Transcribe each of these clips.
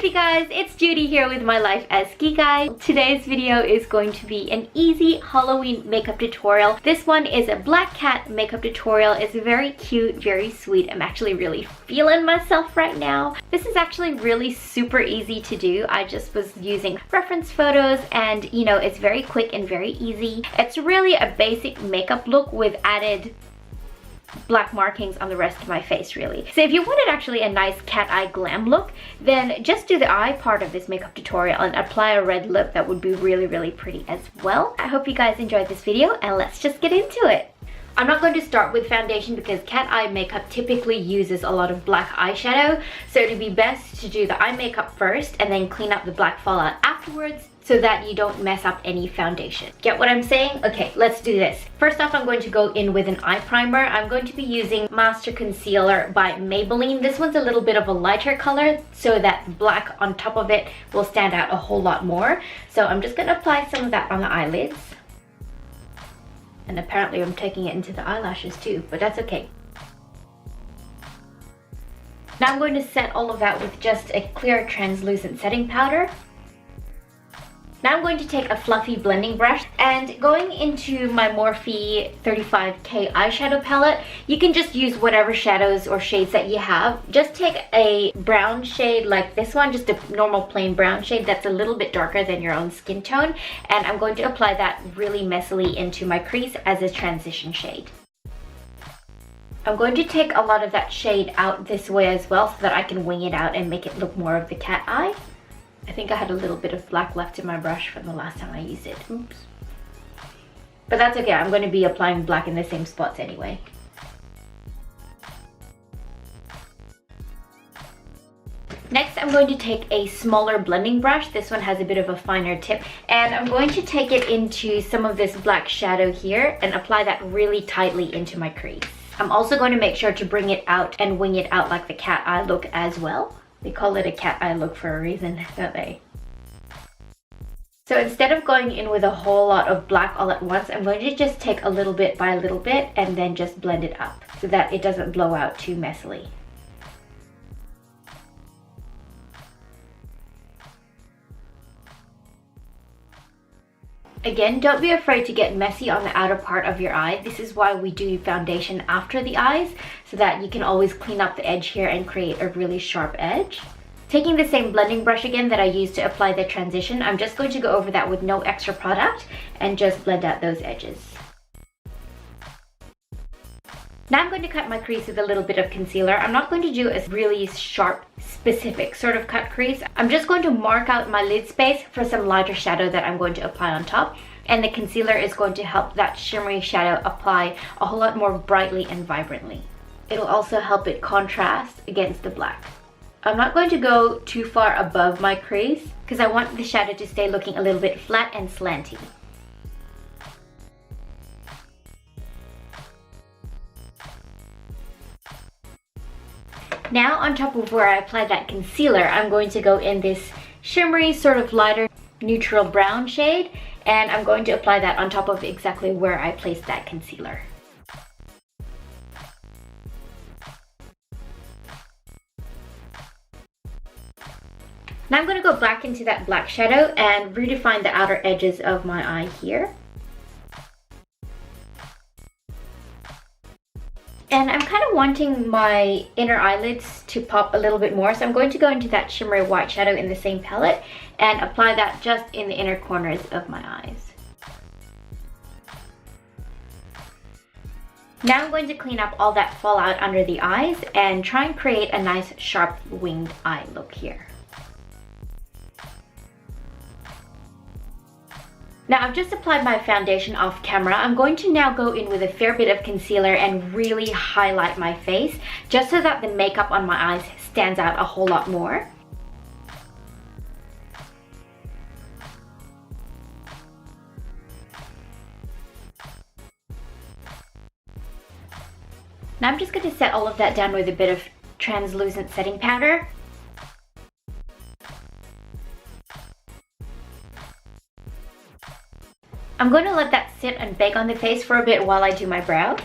up, you guys? It's Judy here with My Life as Geek Guy. Today's video is going to be an easy Halloween makeup tutorial. This one is a black cat makeup tutorial. It's very cute, very sweet. I'm actually really feeling myself right now. This is actually really super easy to do. I just was using reference photos and you know, it's very quick and very easy. It's really a basic makeup look with added black markings on the rest of my face, really. So if you wanted actually a nice cat eye glam look, then just do the eye part of this makeup tutorial and apply a red lip. That would be really pretty as well. I hope you guys enjoyed this video and let's just get into it. I'm not going to start with foundation because cat eye makeup typically uses a lot of black eyeshadow, so it'd be best to do the eye makeup first and then clean up the black fallout afterwards so that you don't mess up any foundation. Get what I'm saying? Okay, let's do this. First off, I'm going to go in with an eye primer. I'm going to be using Master Concealer by Maybelline. This one's a little bit of a lighter color so that the black on top of it will stand out a whole lot more. So I'm just gonna apply some of that on the eyelids. And apparently I'm taking it into the eyelashes too, but that's okay. Now I'm going to set all of that with just a clear translucent setting powder. Now I'm going to take a fluffy blending brush and going into my Morphe 35K eyeshadow palette, you can just use whatever shadows or shades that you have. Just take a brown shade like this one, just a normal plain brown shade that's a little bit darker than your own skin tone, and I'm going to apply that really messily into my crease as a transition shade. I'm going to take a lot of that shade out this way as well so that I can wing it out and make it look more of the cat eye. I think I had a little bit of black left in my brush from the last time I used it. Oops. But that's okay, I'm going to be applying black in the same spots anyway. Next, I'm going to take a smaller blending brush. This one has a bit of a finer tip. And I'm going to take it into some of this black shadow here and apply that really tightly into my crease. I'm also going to make sure to bring it out and wing it out like the cat eye look as well. They call it a cat eye look for a reason, don't they? So instead of going in with a whole lot of black all at once, I'm going to just take a little bit by a little bit and then just blend it up so that it doesn't blow out too messily. Again, don't be afraid to get messy on the outer part of your eye. This is why we do foundation after the eyes, so that you can always clean up the edge here and create a really sharp edge. Taking the same blending brush again that I used to apply the transition, I'm just going to go over that with no extra product and just blend out those edges. Now I'm going to cut my crease with a little bit of concealer. I'm not going to do a really sharp, specific sort of cut crease. I'm just going to mark out my lid space for some lighter shadow that I'm going to apply on top. And the concealer is going to help that shimmery shadow apply a whole lot more brightly and vibrantly. It'll also help it contrast against the black. I'm not going to go too far above my crease because I want the shadow to stay looking a little bit flat and slanty. Now on top of where I applied that concealer, I'm going to go in this shimmery sort of lighter neutral brown shade, and I'm going to apply that on top of exactly where I placed that concealer. Now I'm going to go back into that black shadow and redefine the outer edges of my eye here. And I'm kind of wanting my inner eyelids to pop a little bit more, so I'm going to go into that shimmery white shadow in the same palette and apply that just in the inner corners of my eyes. Now I'm going to clean up all that fallout under the eyes and try and create a nice sharp winged eye look here. Now I've just applied my foundation off camera. I'm going to now go in with a fair bit of concealer and really highlight my face just so that the makeup on my eyes stands out a whole lot more. Now I'm just going to set all of that down with a bit of translucent setting powder. I'm going to let that sit and bake on the face for a bit while I do my brows.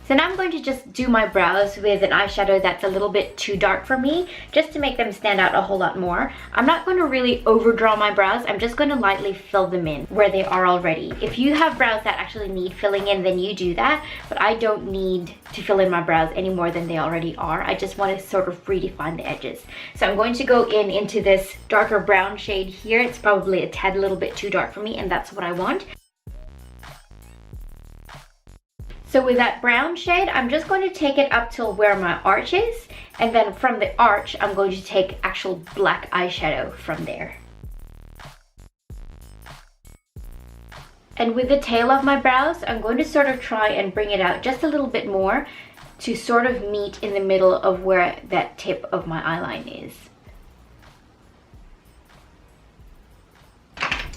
So now I'm going to just do my brows with an eyeshadow that's a little bit too dark for me, just to make them stand out a whole lot more. I'm not going to really overdraw my brows, I'm just going to lightly fill them in where they are already. If you have brows that actually need filling in, then you do that, but I don't need to fill in my brows any more than they already are. I just want to sort of redefine the edges. So I'm going to go into this darker brown shade here. It's probably a tad little bit too dark for me, and that's what I want. So with that brown shade, I'm just going to take it up till where my arch is, and then from the arch, I'm going to take actual black eyeshadow from there. And with the tail of my brows, I'm going to sort of try and bring it out just a little bit more to sort of meet in the middle of where that tip of my eyeline is.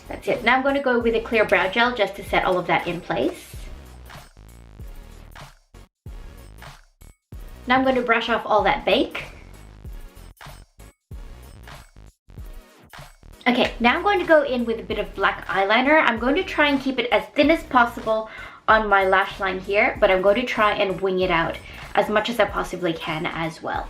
That's it. Now I'm going to go with a clear brow gel just to set all of that in place. Now I'm going to brush off all that bake. Okay, now I'm going to go in with a bit of black eyeliner. I'm going to try and keep it as thin as possible on my lash line here, but I'm going to try and wing it out as much as I possibly can as well.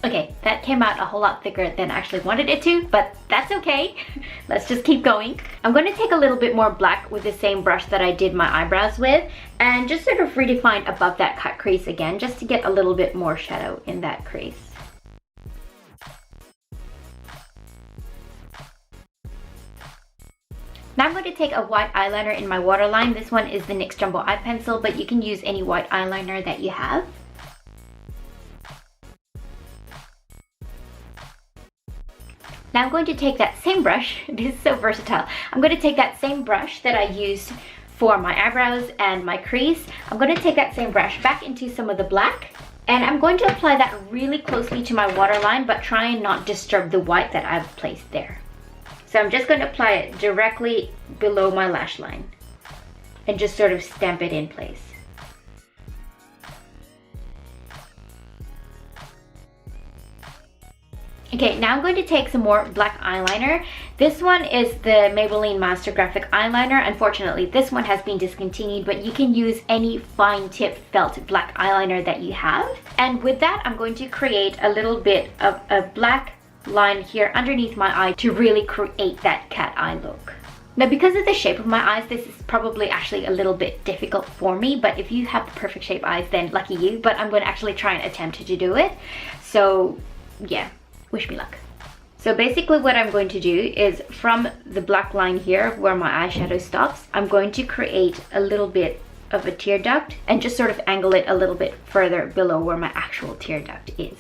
Okay, that came out a whole lot thicker than I actually wanted it to, but that's okay. Let's just keep going. I'm going to take a little bit more black with the same brush that I did my eyebrows with, and just sort of redefine above that cut crease again, just to get a little bit more shadow in that crease. Now I'm going to take a white eyeliner in my waterline. This one is the NYX Jumbo Eye Pencil, but you can use any white eyeliner that you have. Now I'm going to take that same brush, this is so versatile, I'm going to take that same brush that I used for my eyebrows and my crease. I'm going to take that same brush back into some of the black, and I'm going to apply that really closely to my waterline, but try and not disturb the white that I've placed there. So I'm just going to apply it directly below my lash line and just sort of stamp it in place. Okay, now I'm going to take some more black eyeliner. This one is the Maybelline Master Graphic Eyeliner. Unfortunately, this one has been discontinued, but you can use any fine tip felt black eyeliner that you have. And with that, I'm going to create a little bit of a black line here underneath my eye to really create that cat eye look. Now, because of the shape of my eyes, this is probably actually a little bit difficult for me, but if you have the perfect shape eyes, then lucky you, but I'm going to actually try and attempt to do it. So yeah. Wish me luck. So basically what I'm going to do is from the black line here where my eyeshadow stops, I'm going to create a little bit of a tear duct and just sort of angle it a little bit further below where my actual tear duct is.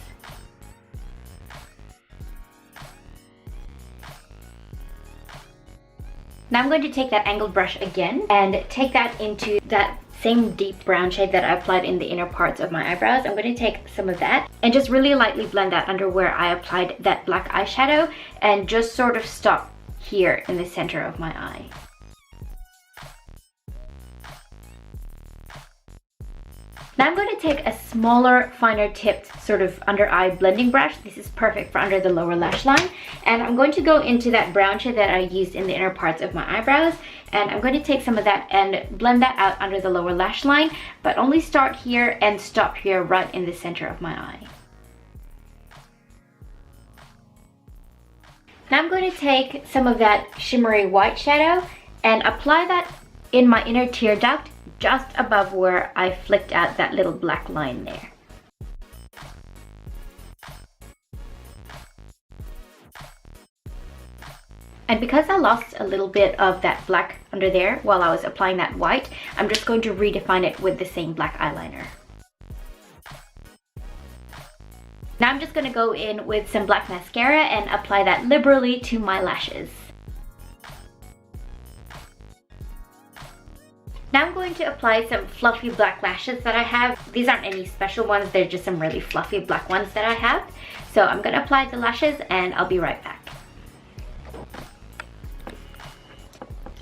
Now I'm going to take that angled brush again and take that into that same deep brown shade that I applied in the inner parts of my eyebrows. I'm going to take some of that and just really lightly blend that under where I applied that black eyeshadow and just sort of stop here in the center of my eye. Now I'm going to take a smaller, finer tipped sort of under eye blending brush. This is perfect for under the lower lash line. And I'm going to go into that brown shade that I used in the inner parts of my eyebrows. And I'm going to take some of that and blend that out under the lower lash line, but only start here and stop here right in the center of my eye. Now I'm going to take some of that shimmery white shadow and apply that in my inner tear duct, just above where I flicked out that little black line there. And because I lost a little bit of that black under there while I was applying that white, I'm just going to redefine it with the same black eyeliner. Now I'm just going to go in with some black mascara and apply that liberally to my lashes. Now I'm going to apply some fluffy black lashes that I have. These aren't any special ones, they're just some really fluffy black ones that I have. So I'm going to apply the lashes and I'll be right back.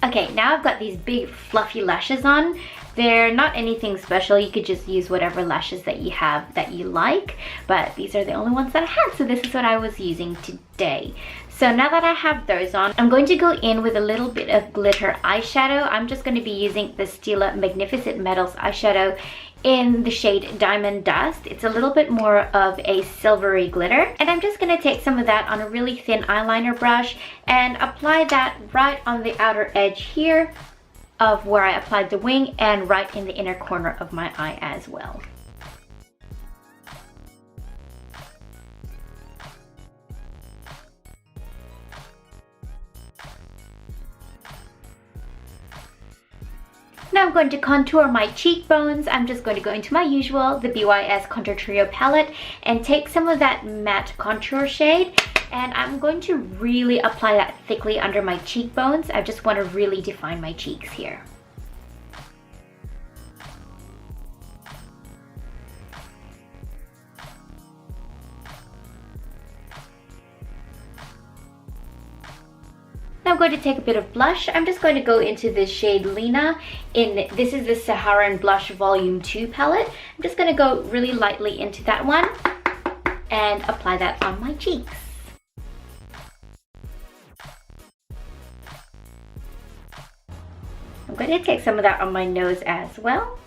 Okay, now I've got these big fluffy lashes on, They're not anything special. You could just use whatever lashes that you have that you like, but these are the only ones that I had, so this is what I was using today. So now that I have those on, I'm going to go in with a little bit of glitter eyeshadow. I'm just going to be using the Stila Magnificent Metals eyeshadow in the shade Diamond Dust. It's a little bit more of a silvery glitter, and I'm just going to take some of that on a really thin eyeliner brush and apply that right on the outer edge here of where I applied the wing and right in the inner corner of my eye as well. Now I'm going to contour my cheekbones. I'm just going to go into my usual, the BYS Contour Trio palette, and take some of that matte contour shade, and I'm going to really apply that thickly under my cheekbones. I just want to really define my cheeks here. Now I'm going to take a bit of blush. I'm just going to go into this shade Lena. This is the Saharan Blush Volume 2 palette. I'm just going to go really lightly into that one and apply that on my cheeks. I'm going to take some of that on my nose as well.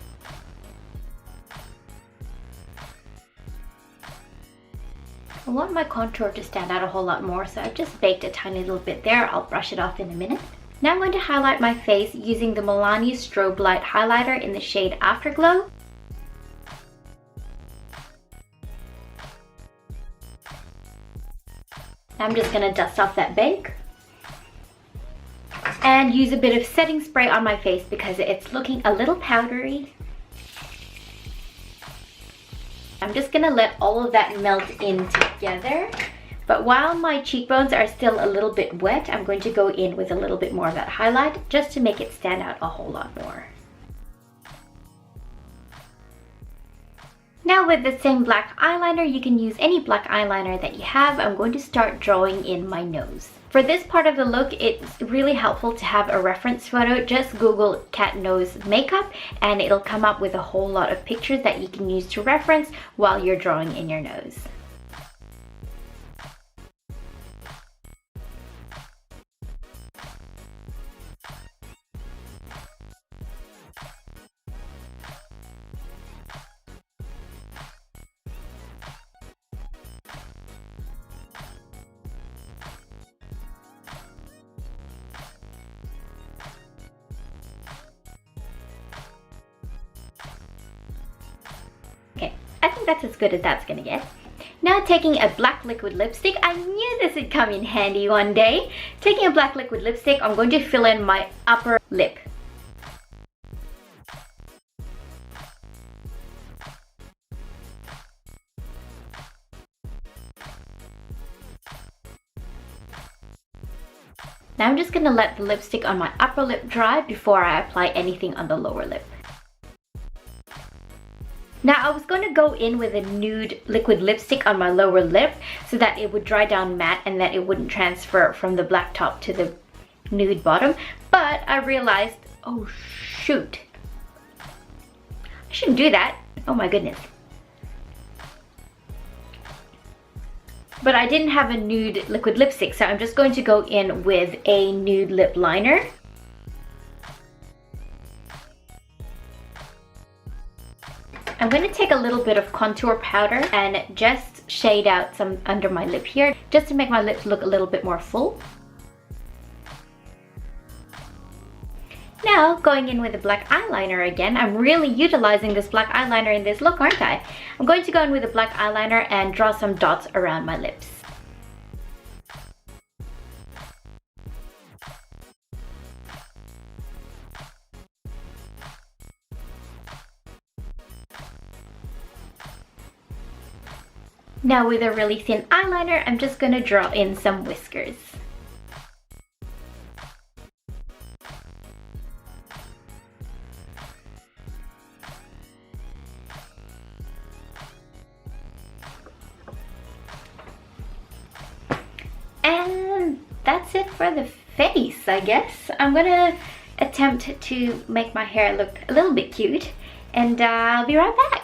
I want my contour to stand out a whole lot more, so I've just baked a tiny little bit there. I'll brush it off in a minute. Now I'm going to highlight my face using the Milani Strobe Light Highlighter in the shade Afterglow. I'm just going to dust off that bake and use a bit of setting spray on my face because it's looking a little powdery. I'm just gonna let all of that melt in together. But while my cheekbones are still a little bit wet, I'm going to go in with a little bit more of that highlight just to make it stand out a whole lot more. Now with the same black eyeliner, you can use any black eyeliner that you have. I'm going to start drawing in my nose. For this part of the look, it's really helpful to have a reference photo. Just Google cat nose makeup and it'll come up with a whole lot of pictures that you can use to reference while you're drawing in your nose. Okay, I think that's as good as that's gonna get. Now taking a black liquid lipstick, I knew this would come in handy one day. Taking a black liquid lipstick, I'm going to fill in my upper lip. Now I'm just gonna let the lipstick on my upper lip dry before I apply anything on the lower lip. Now I was going to go in with a nude liquid lipstick on my lower lip so that it would dry down matte and that it wouldn't transfer from the black top to the nude bottom. But I realized, oh shoot, I shouldn't do that. Oh my goodness. But I didn't have a nude liquid lipstick, so I'm just going to go in with a nude lip liner. I'm going to take a little bit of contour powder and just shade out some under my lip here, just to make my lips look a little bit more full. Now, going in with a black eyeliner again. I'm really utilizing this black eyeliner in this look, aren't I? I'm going to go in with a black eyeliner and draw some dots around my lips. Now with a really thin eyeliner, I'm just going to draw in some whiskers. And that's it for the face, I guess. I'm gonna attempt to make my hair look a little bit cute, and I'll be right back.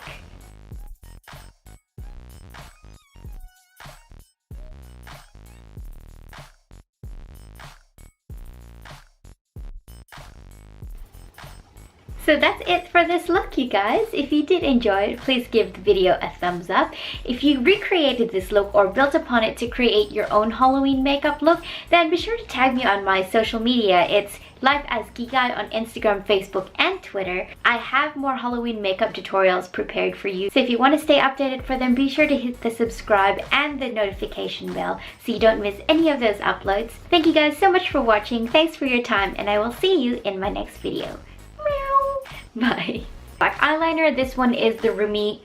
So that's it for this look, you guys. If you did enjoy it, please give the video a thumbs up. If you recreated this look or built upon it to create your own Halloween makeup look, then be sure to tag me on my social media. It's Life as Gigai on Instagram, Facebook, and Twitter. I have more Halloween makeup tutorials prepared for you. So if you want to stay updated for them, be sure to hit the subscribe and the notification bell so you don't miss any of those uploads. Thank you guys so much for watching. Thanks for your time, and I will see you in my next video. Meow. Bye. Black eyeliner, this one is the Remy